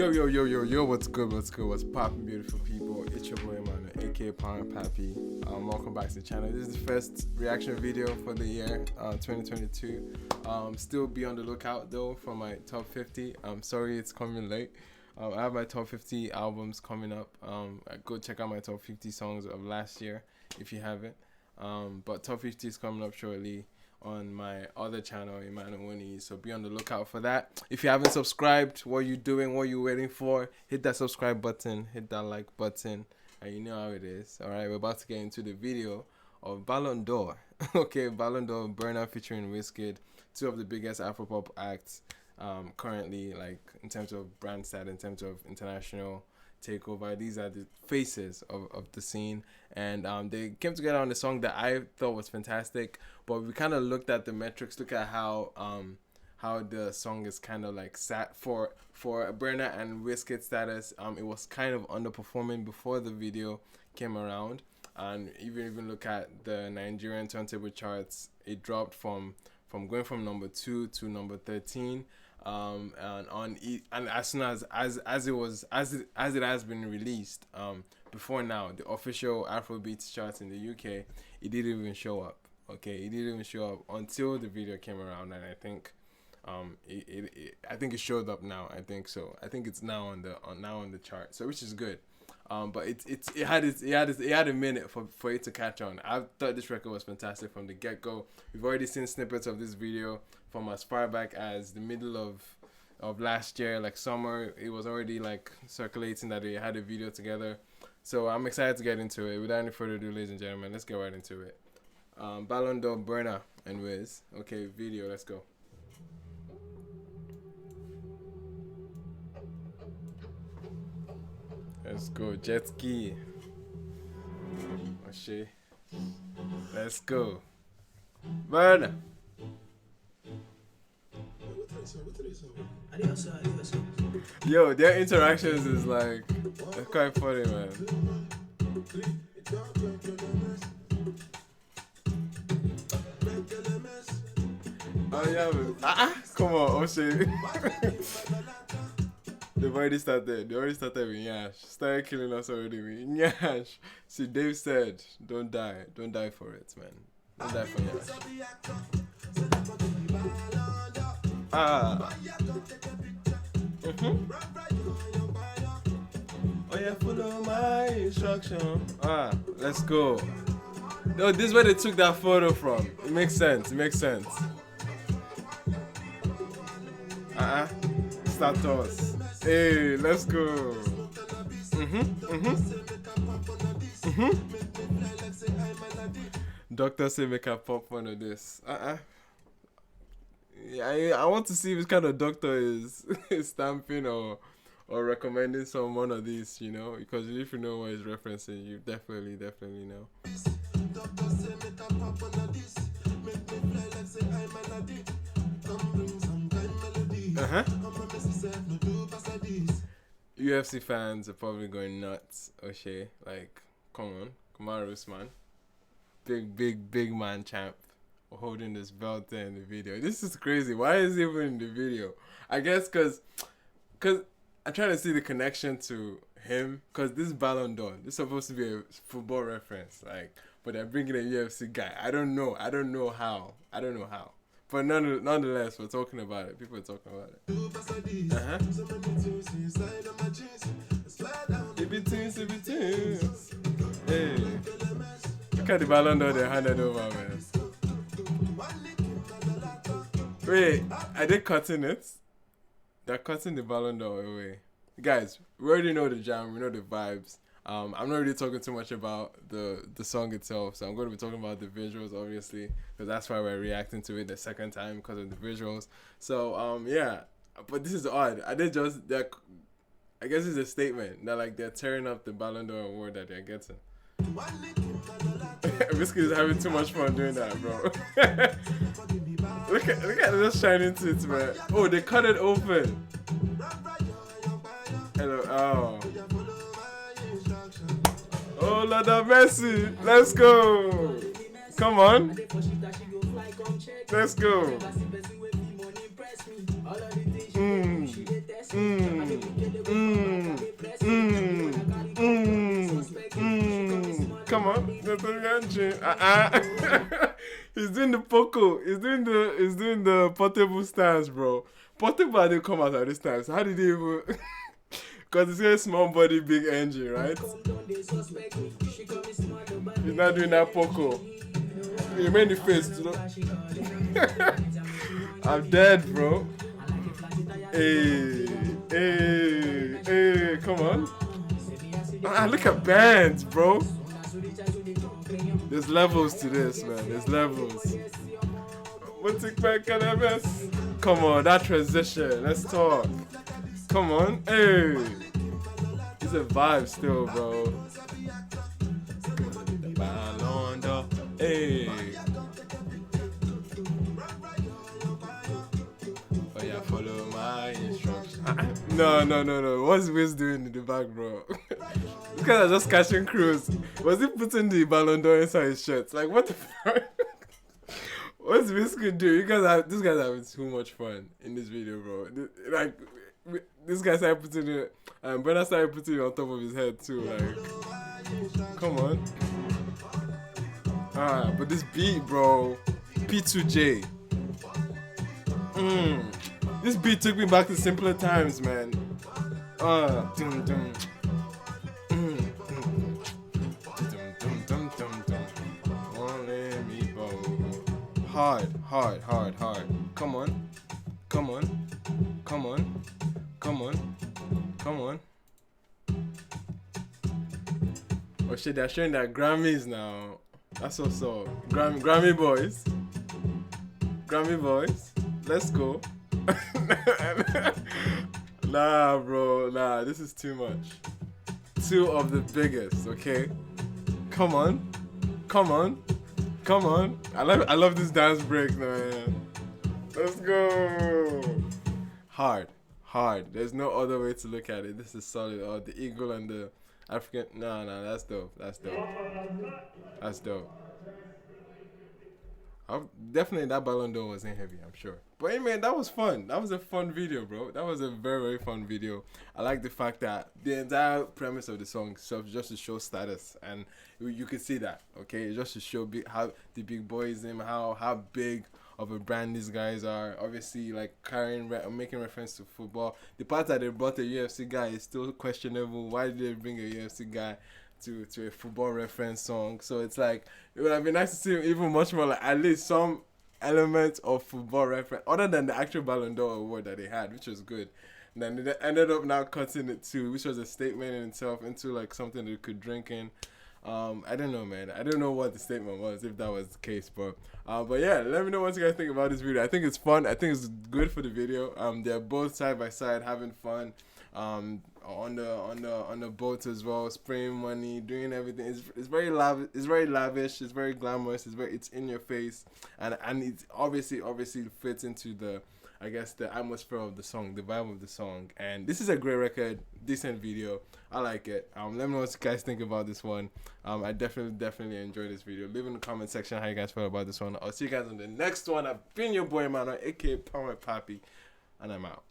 Yo, what's good? What's poppin', beautiful people? It's your boy, man, aka palmwinepapi. Welcome back to the channel. This is the first reaction video for the year 2022. Still be on the lookout, though, for my top 50. I'm sorry it's coming late. I have my top 50 albums coming up. Go check out my top 50 songs of last year if you haven't. But top 50 is coming up shortly on my other channel, Emmanuel. So be on the lookout for that. If you haven't subscribed, what are you doing? What are you waiting for? Hit that subscribe button, hit that like button, and you know how it is. All right, we're about to get into the video of Ballon d'Or. Okay, Ballon d'Or, Burna featuring WizKid, two of the biggest Afropop acts currently, like in terms of brand set, in terms of international takeover. These are the faces of the scene, and they came together on a song that I thought was fantastic. But we kind of looked at the metrics, look at how the song is kind of like sat for Burna and WizKid status. It was kind of underperforming before the video came around, and even look at the Nigerian turntable charts. It dropped from going from number 2 to number 13. And as soon as it has been released, before now, the official AFROBEATS charts in the UK, it didn't even show up. Okay, it didn't even show up until the video came around, and I think it showed up now. I think so. I think it's now on the chart, so which is good. But it had a minute for it to catch on. I thought this record was fantastic from the get-go. We've already seen snippets of this video from as far back as the middle of last year, like summer. It was already like circulating that they had a video together. So I'm excited to get into it. Without any further ado, ladies and gentlemen, let's get right into it. Ballon d'Or, Burna and Wiz. Okay, video, let's go. Let's go, jet ski. Oh shit. Let's go. Burna. Yo, their interactions is like, it's quite funny, man. Oh yeah, man. Come on, oh shit. They've already started. They already started with Nyash. Started killing us already with Nyash. See, Dave said, don't die. Don't die for it, man. Don't die for Nyash. Oh yeah, follow my instruction. Let's go. No, this is where they took that photo from. It makes sense. It makes sense. Status. Hey, let's go. Doctor say make a pop one of this. Yeah, I want to see which kind of doctor is stamping or recommending some one of these, you know, because if you know what he's referencing, you definitely know. UFC fans are probably going nuts. O'Shea, like, come on, Kamaru's man, big man champ, holding this belt there in the video. This is crazy. Why is he even in the video? I guess cause I'm trying to see the connection to him, cause this Ballon d'Or, this is supposed to be a football reference, like, but they're bringing a UFC guy. I don't know how. But nonetheless, we're talking about it. People are talking about it. Hey, look at the Ballon d'Or they handed over, man. Wait, are they cutting it? They're cutting the Ballon d'Or away. Guys, we already know the jam. We know the vibes. I'm not really talking too much about the song itself, so I'm going to be talking about the visuals, obviously, because that's why we're reacting to it the second time, because of the visuals. So yeah, but this is odd. I guess it's a statement that like they're tearing up the Ballon d'Or award that they're getting. WizKid is having too much fun doing that, bro. look at those shining tits, man. Oh, they cut it open. Hello. Oh, Lord have mercy. Let's go. Come on. Let's go. Come on. He's doing the poco. He's doing the portable stance, bro. Portable didn't come out at this time. So how did he even? Because it's a small body, big engine, right? He's not doing that poco. He made the face, you know. I'm dead, bro. Hey, come on. Look at bands, bro. There's levels to this, man. There's levels. Come on, that transition. Let's talk. Come on. Hey. It's a vibe still, bro. Hey. Oh yeah, follow my instructions. No. What's Wiz doing in the back, bro? This guy are just catching crews. Was he putting the Ballon d'Or inside his shirts? Like, what the fuck? What's WizKid do? This guy's having too much fun in this video, bro. This guy started putting it, and Burna started putting it on top of his head too. Like, come on. But this beat, bro, P2J. This beat took me back to simpler times, man. Hard. Come on. Oh shit, they're showing their Grammys now. That's what's up. Grammy boys. Let's go. Nah, bro. Nah, this is too much. Two of the biggest, okay? Come on. I love this dance break, man. Let's go. Hard. There's no other way to look at it. This is solid. Oh, the eagle and the African. No, that's dope. Definitely that Ballon d'Or wasn't heavy, I'm sure. But hey, man, that was fun. That was a fun video, bro. That was a very, very fun video. I like the fact that the entire premise of the song serves just to show status, and you can see that, okay? Just to show how the big boyism, how big of a brand these guys are. Obviously, like making reference to football. The part that they brought a UFC guy is still questionable. Why did they bring a UFC guy to a football reference song? So it's like, it would have been nice to see even much more, like at least some element of football reference other than the actual Ballon d'Or award that they had, which was good. And then they ended up now cutting it too, which was a statement in itself, into like something they could drink in. I don't know, man. I don't know what the statement was, if that was the case, but yeah, let me know what you guys think about this video. I think it's fun. I think it's good for the video. They're both side by side having fun. On the boat as well, spraying money, doing everything. It's very lavish. It's very glamorous. It's in your face, and it obviously fits into the atmosphere of the song, the vibe of the song. And this is a great record, decent video. I like it. Let me know what you guys think about this one. I definitely enjoyed this video. Leave in the comment section how you guys feel about this one. I'll see you guys on the next one. I've been your boy Mano, aka palmwinepapi, and I'm out.